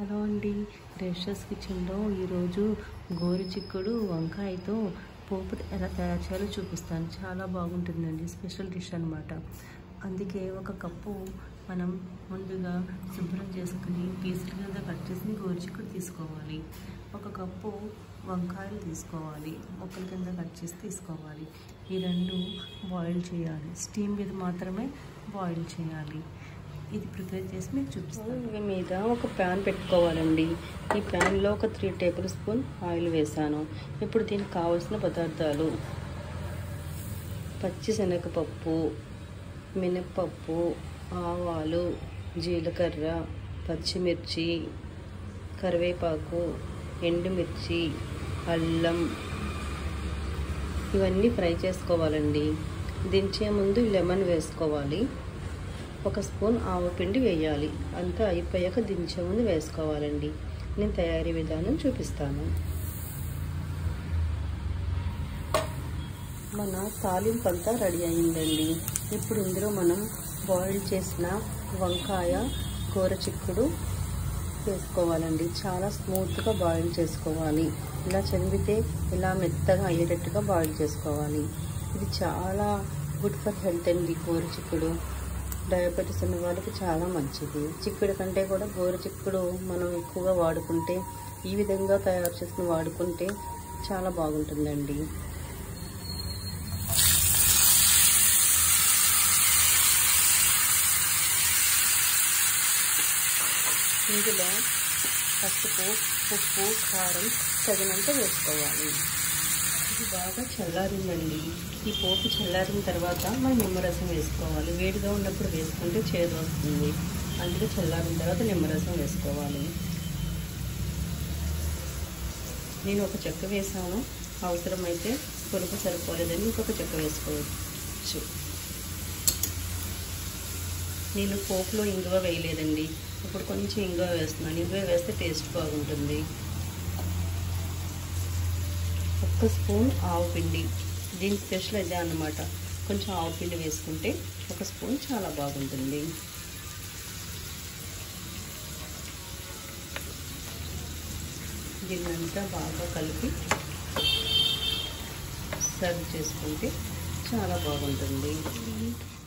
Hello అండి, రేషస్ కిచెన్లో ఈరోజు గోరుచిక్కుడు వంకాయతో పోపు ఎలా తయారు చేయాలో చూపిస్తాను. చాలా బాగుంటుందండి, స్పెషల్ డిష్ అనమాట. అందుకే ఒక కప్పు మనం ముందుగా శుభ్రం చేసుకుని పీసుల కింద కట్ చేసి గోరుచిక్కుడు తీసుకోవాలి. ఒక కప్పు వంకాయలు తీసుకోవాలి, ముక్కల కింద కట్ చేసి తీసుకోవాలి. ఈ రెండు బాయిల్ చేయాలి, స్టీమ్ మీద మాత్రమే బాయిల్ చేయాలి. ఇది ప్రిపేర్ చేసి మీకు చూపిస్తాను. ఇవి మీద ఒక ప్యాన్ పెట్టుకోవాలండి. ఈ ప్యాన్లో ఒక 3 టేబుల్ స్పూన్ ఆయిల్ వేసాను. ఇప్పుడు దీనికి కావాల్సిన పదార్థాలు: పచ్చిశనగపప్పు, మినప్పప్పు, ఆవాలు, జీలకర్ర, పచ్చిమిర్చి, కరివేపాకు, ఎండుమిర్చి, అల్లం, ఇవన్నీ ఫ్రై చేసుకోవాలండి. దించే ముందు లెమన్ వేసుకోవాలి. 1 స్పూన్ ఆవపిండి వేయాలి. అంతా అయిపోయాక దించే ముందు వేసుకోవాలండి. నేను తయారీ విధానం చూపిస్తాను. మన తాలింపు అంతా రెడీ అయిందండి. ఇప్పుడు ఇందులో మనం బాయిల్ చేసిన వంకాయ, గోరుచిక్కుడు వేసుకోవాలండి. చాలా స్మూత్గా బాయిల్ చేసుకోవాలి. ఇలా చెరిగితే ఇలా మెత్తగా అయ్యేటట్టుగా బాయిల్ చేసుకోవాలి. ఇది చాలా గుడ్ ఫర్ హెల్త్ అండి. గోరుచిక్కుడు డయాబెటీస్ ఉన్న వాళ్ళకి చాలా మంచిది. చిక్కుడు కంటే కూడా గోరుచిక్కుడు మనం ఎక్కువగా వాడుకుంటే, ఈ విధంగా తయారు చేసుకుని వాడుకుంటే చాలా బాగుంటుందండి. ఇందులో పసుపు, ఉప్పు, కారం తగినంత వేసుకోవాలి. ఇది బాగా చల్లారిందండి. ఈ పోపు చల్లారిన తర్వాత మనం నిమ్మరసం వేసుకోవాలి. వేడిగా ఉన్నప్పుడు వేసుకుంటే చేదు వస్తుంది. అందుకే చల్లారిన తర్వాత నిమ్మరసం వేసుకోవాలి. నేను ఒక చెక్క వేసాను. అవసరమైతే పులుపు సరిపోలేదని ఇంకొక చెక్క వేసుకోవచ్చు. నేను పోపులో ఇంగువ వేయలేదండి. ఇప్పుడు కొంచెం ఇంగువ వేస్తున్నాను. ఇంగువ వేస్తే టేస్ట్ బాగుంటుంది. 1 స్పూన్ ఆవపిండి, దీని స్పెషల్ ఇదే అన్నమాట. కొంచెం ఆవపిండి వేసుకుంటే 1 స్పూన్ చాలా బాగుంటుంది. దీన్నంతా బాగా కలిపి సర్వ్ చేసుకుంటే చాలా బాగుంటుంది.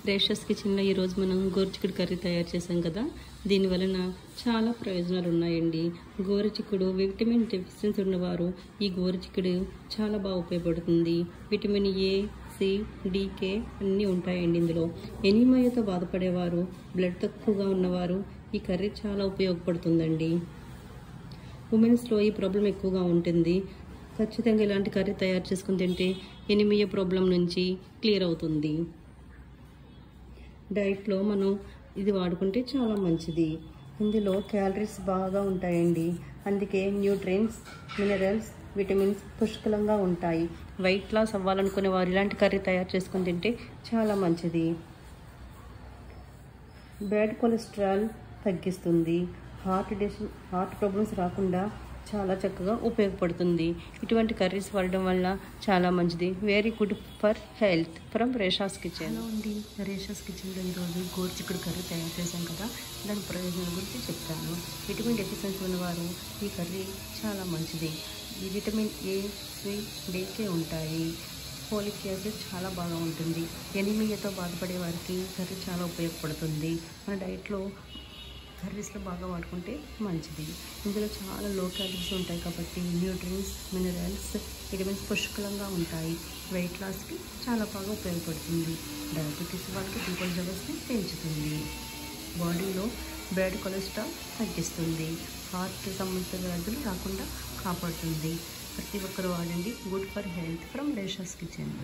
రేషస్ కిచెన్లో ఈరోజు మనం గోరుచిక్కుడు కర్రీ తయారు చేసాం కదా. దీని వలన చాలా ప్రయోజనాలు ఉన్నాయండి. గోరుచిక్కుడు విటమిన్ డెఫిషియన్సీ ఉన్నవారు ఈ గోరుచిక్కుడు చాలా బాగా ఉపయోగపడుతుంది. విటమిన్ ఏ, సి, డికే అన్నీ ఉంటాయండి ఇందులో. ఎనీమియాతో బాధపడేవారు, బ్లడ్ తక్కువగా ఉన్నవారు ఈ కర్రీ చాలా ఉపయోగపడుతుందండి. ఉమెన్స్లో ఈ ప్రాబ్లం ఎక్కువగా ఉంటుంది. ఖచ్చితంగా ఇలాంటి కర్రీ తయారు చేసుకుని తింటే ఎనీమియా ప్రాబ్లం నుంచి క్లియర్ అవుతుంది. డైట్లో మనం ఇది వాడుకుంటే చాలా మంచిది. ఇందులో క్యాలరీస్ బాగా ఉంటాయండి. అందుకే న్యూట్రియంట్స్, మినరల్స్, విటమిన్స్ పుష్కలంగా ఉంటాయి. వెయిట్ లాస్ అవ్వాలనుకునే వారు ఇలాంటి కర్రీ తయారు చేసుకుని తింటే చాలా మంచిది. బ్యాడ్ కొలెస్ట్రాల్ తగ్గిస్తుంది. హార్ట్ ప్రాబ్లమ్స్ రాకుండా చాలా చక్కగా ఉపయోగపడుతుంది. ఇటువంటి కర్రీస్ వాడడం వల్ల చాలా మంచిది. Very good for health from Resha's kitchen. Hello అండి, రేషాస్ కిచెన్లో ఈరోజు గోరుచిక్కుడు కర్రీ తయారు చేశాం కదా. దాని ప్రయోజనం గురించి చెప్తాను. విటమిన్ డెఫిషియన్సీ ఉన్నవారు ఈ కర్రీ చాలా మంచిది. ఈ విటమిన్ ఏ, సి, డికే ఉంటాయి. ఫోలిక్ యాసిడ్ చాలా బాగా ఉంటుంది. ఎనీమియాతో బాధపడే వారికి కర్రీ చాలా ఉపయోగపడుతుంది. మన డైట్లో కర్రీస్లో బాగా వాడుకుంటే మంచిది. ఇందులో చాలా లో క్యాలరీస్ ఉంటాయి కాబట్టి న్యూట్రియంట్స్, మినరల్స్, విటమిన్స్ పుష్కలంగా ఉంటాయి. వెయిట్ లాస్కి చాలా బాగా ఉపయోగపడుతుంది. డయాబెటీస్ వాళ్ళకి గ్లూకోజ్ లెవెల్స్ని పెంచుతుంది. బాడీలో బ్యాడ్ కొలెస్ట్రాల్ తగ్గిస్తుంది. హార్ట్ సంబంధిత వ్యాధులు రాకుండా కాపాడుతుంది. ప్రతి ఒక్కరు వాడండి. Good for health from Resha's kitchen.